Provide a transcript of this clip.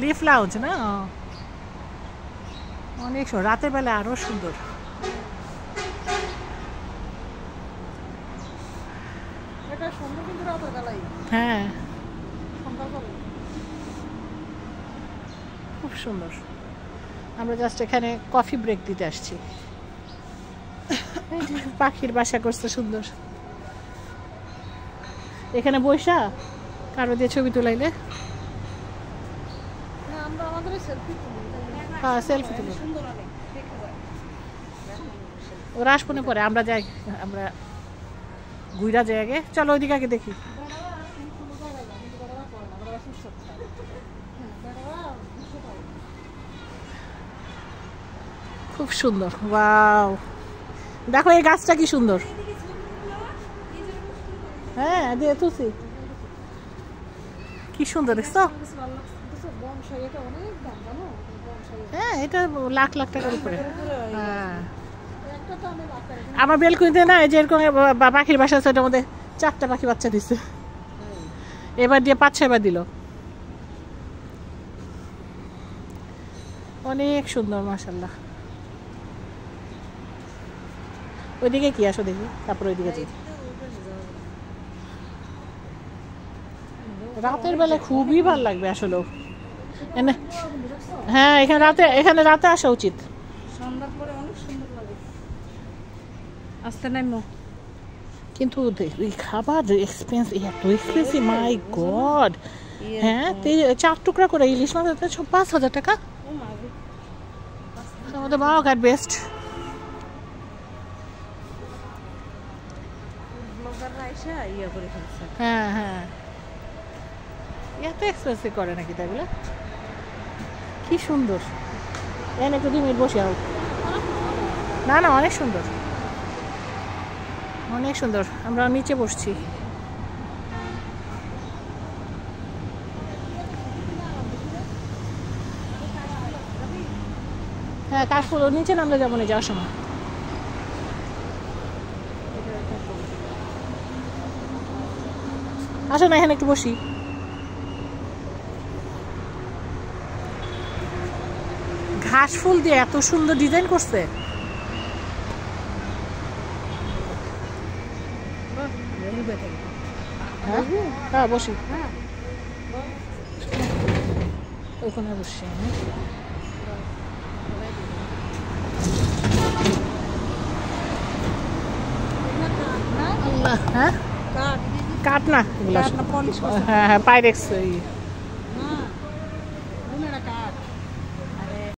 Leaf lounge না, অনেক সুন্দর, রাতের বেলা আরো সুন্দর। হ্যাঁ খুব সুন্দর। আমরা জাস্ট এখানে কফি ব্রেক দিতে আসছি। পাখির বাসা করছে সুন্দর, এখানে বৈশা কারো দিয়ে ছবি তুলাইলে হ্যাঁ সেলফি তুলি। ওরা আসবো পরে, আমরা যাই, আমরা ঘুরা যাই আগে। চলো ওইদিকে আগে দেখি। খুব সুন্দর, ওয়াও দেখো এই গাছটা কি সুন্দর। হ্যাঁ দিয়ে তুলছি, কি সুন্দর দেখছো। হ্যাঁ এটা লাখ লাখ টাকার উপরে। হ্যাঁ আমার বেলকুনিতে না এই যে এরকম পাখির বাসা আছে, ওটার মধ্যে 4টা পাখি বাচ্চা দিচ্ছে, এবার দিয়ে 5-6 বার দিল। অনেক সুন্দর মাশাআল্লাহ। ওইদিকে কি আসো দেখি, তারপর ওইদিকে যাই। রাতের বেলা খুবই ভালো লাগবে আসলে। হ্যাঁ এখানে রাতে আসা উচিত। সন্ধ্যার পরে অনেক সুন্দর লাগে আসতে নাইমো, কিন্তু খাবার এক্সপেন্সিভ, এত এক্সপেন্সিভ, মাই গড। হ্যাঁ 4 টুকরা করে ইলিশ মাছ 5,000 টাকা। আমাদের বাবা ঘাট বেস্ট। হ্যাঁ হ্যাঁ এত এক্সপেন্সিভ করে নাকি তাইগুলো। কি সুন্দর, এনে একটু 2 মিনিট বসে হোক। না না অনেক সুন্দর, অনেক সুন্দর। আমরা নিচে বসছি। হ্যাঁ কাশফুল, নিচে নামলে যাবো না যাওয়ার সময়। আসো না এখানে একটু বসি। ঘাস ফুল দিয়ে এত সুন্দর ডিজাইন করছে। হ্যাঁ বসি, ওখানে বসছি আমি। হ্যাঁ কাঠ না, হ্যাঁ হ্যাঁ পাইরেক্স।